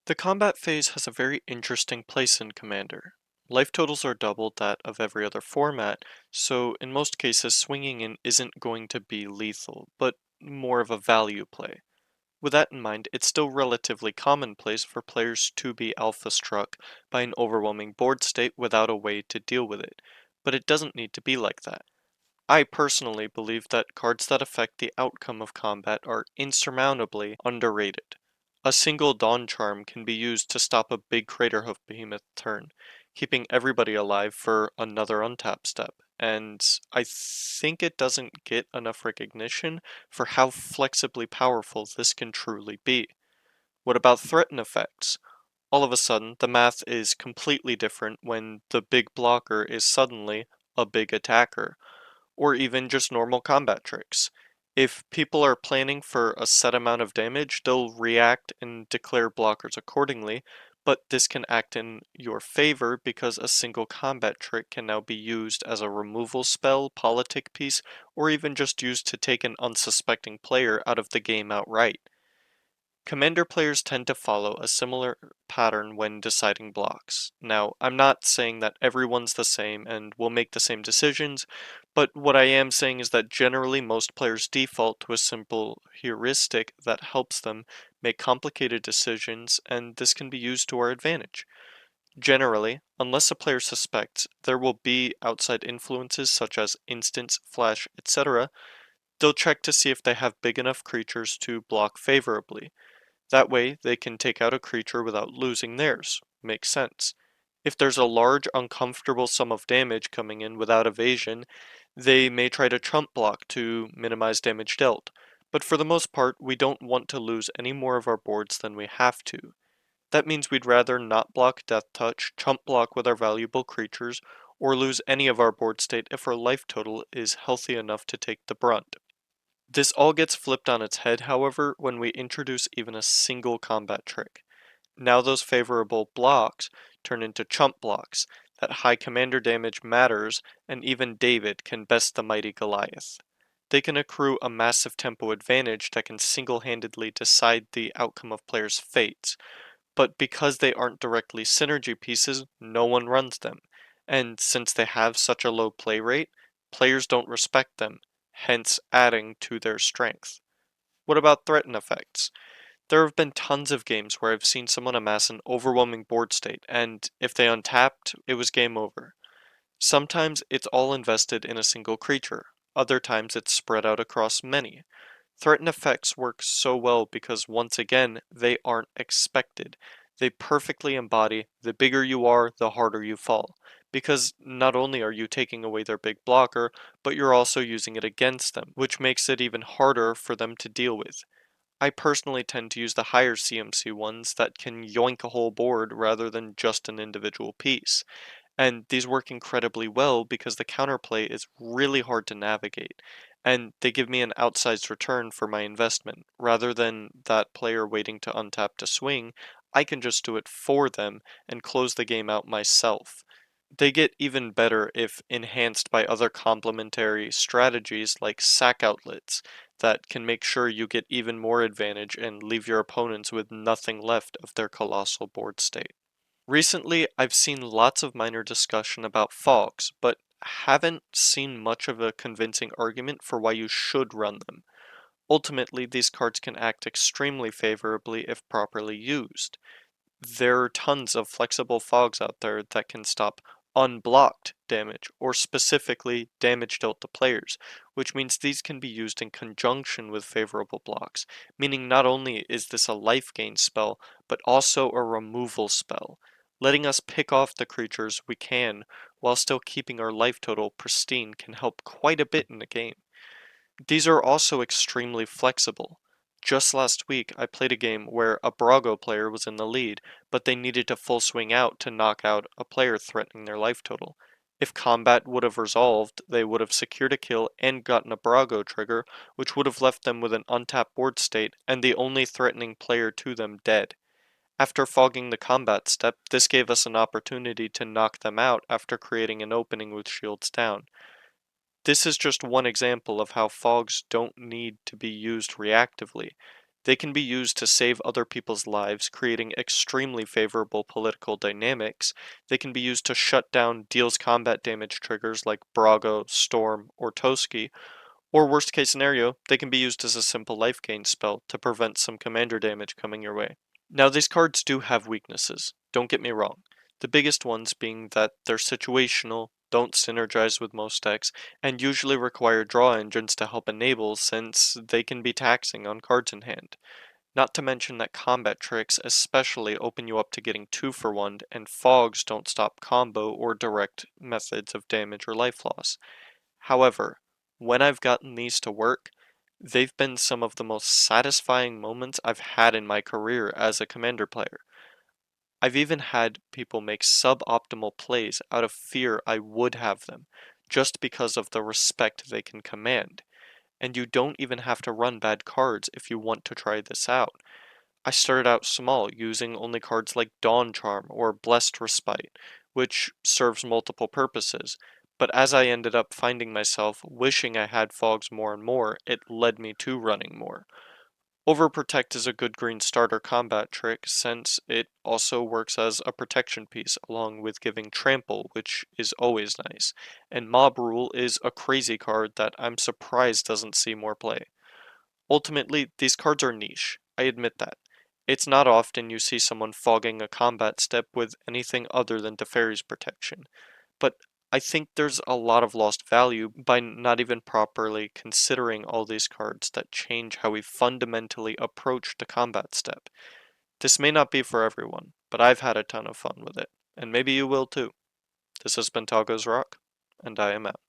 The combat phase has a very interesting place in Commander. Life totals are double that of every other format, so in most cases swinging in isn't going to be lethal, but more of a value play. With that in mind, it's still relatively commonplace for players to be alpha struck by an overwhelming board state without a way to deal with it, but it doesn't need to be like that. I personally believe that cards that affect the outcome of combat are insurmountably underrated. A single Dawn Charm can be used to stop a big Craterhoof Behemoth turn, keeping everybody alive for another untap step, and I think it doesn't get enough recognition for how flexibly powerful this can truly be. What about threaten effects? All of a sudden, the math is completely different when the big blocker is suddenly a big attacker or even just normal combat tricks. If people are planning for a set amount of damage, they'll react and declare blockers accordingly, but this can act in your favor because a single combat trick can now be used as a removal spell, politic piece, or even just used to take an unsuspecting player out of the game outright. Commander players tend to follow a similar pattern when deciding blocks. Now, I'm not saying that everyone's the same and will make the same decisions, but what I am saying is that generally most players default to a simple heuristic that helps them make complicated decisions, and this can be used to our advantage. Generally, unless a player suspects there will be outside influences such as instants, flash, etc., they'll check to see if they have big enough creatures to block favorably. That way, they can take out a creature without losing theirs. Makes sense. If there's a large, uncomfortable sum of damage coming in without evasion, they may try to chump block to minimize damage dealt. But for the most part, we don't want to lose any more of our boards than we have to. That means we'd rather not block Death Touch, chump block with our valuable creatures, or lose any of our board state if our life total is healthy enough to take the brunt. This all gets flipped on its head, however, when we introduce even a single combat trick. Now those favorable blocks turn into chump blocks, that high commander damage matters, and even David can best the mighty Goliath. They can accrue a massive tempo advantage that can single-handedly decide the outcome of players' fates, but because they aren't directly synergy pieces, no one runs them. And since they have such a low play rate, players don't respect them, hence adding to their strength. What about threaten effects? There have been tons of games where I've seen someone amass an overwhelming board state, and if they untapped, it was game over. Sometimes it's all invested in a single creature, other times it's spread out across many. Threaten effects work so well because once again, they aren't expected. They perfectly embody the bigger you are, the harder you fall. Because not only are you taking away their big blocker, but you're also using it against them, which makes it even harder for them to deal with. I personally tend to use the higher CMC ones that can yoink a whole board rather than just an individual piece. And these work incredibly well because the counterplay is really hard to navigate, and they give me an outsized return for my investment. Rather than that player waiting to untap to swing, I can just do it for them and close the game out myself. They get even better if enhanced by other complementary strategies like sack outlets that can make sure you get even more advantage and leave your opponents with nothing left of their colossal board state. Recently, I've seen lots of minor discussion about fogs, but haven't seen much of a convincing argument for why you should run them. Ultimately, these cards can act extremely favorably if properly used. There are tons of flexible fogs out there that can stop unblocked damage, or specifically damage dealt to players, which means these can be used in conjunction with favorable blocks, meaning not only is this a life gain spell, but also a removal spell, letting us pick off the creatures we can while still keeping our life total pristine can help quite a bit in the game. These are also extremely flexible. Just last week, I played a game where a Brago player was in the lead, but they needed to full swing out to knock out a player threatening their life total. If combat would have resolved, they would have secured a kill and gotten a Brago trigger, which would have left them with an untapped board state and the only threatening player to them dead. After fogging the combat step, this gave us an opportunity to knock them out after creating an opening with shields down. This is just one example of how fogs don't need to be used reactively. They can be used to save other people's lives, creating extremely favorable political dynamics. They can be used to shut down deals combat damage triggers like Brago, Storm, or Toski, or worst case scenario, they can be used as a simple life gain spell to prevent some commander damage coming your way. Now these cards do have weaknesses, don't get me wrong. The biggest ones being that they're situational, don't synergize with most decks, and usually require draw engines to help enable since they can be taxing on cards in hand. Not to mention that combat tricks especially open you up to getting 2 for 1, and fogs don't stop combo or direct methods of damage or life loss. However, when I've gotten these to work, they've been some of the most satisfying moments I've had in my career as a commander player. I've even had people make suboptimal plays out of fear I would have them, just because of the respect they can command. And you don't even have to run bad cards if you want to try this out. I started out small, using only cards like Dawn Charm or Blessed Respite, which serves multiple purposes. But as I ended up finding myself wishing I had fogs more and more, it led me to running more. Overprotect is a good green starter combat trick since it also works as a protection piece along with giving trample, which is always nice. And Mob Rule is a crazy card that I'm surprised doesn't see more play. Ultimately, these cards are niche, I admit that. It's not often you see someone fogging a combat step with anything other than Teferi's protection, but I think there's a lot of lost value by not even properly considering all these cards that change how we fundamentally approach the combat step. This may not be for everyone, but I've had a ton of fun with it, and maybe you will too. This has been Togo's Rock, and I am out.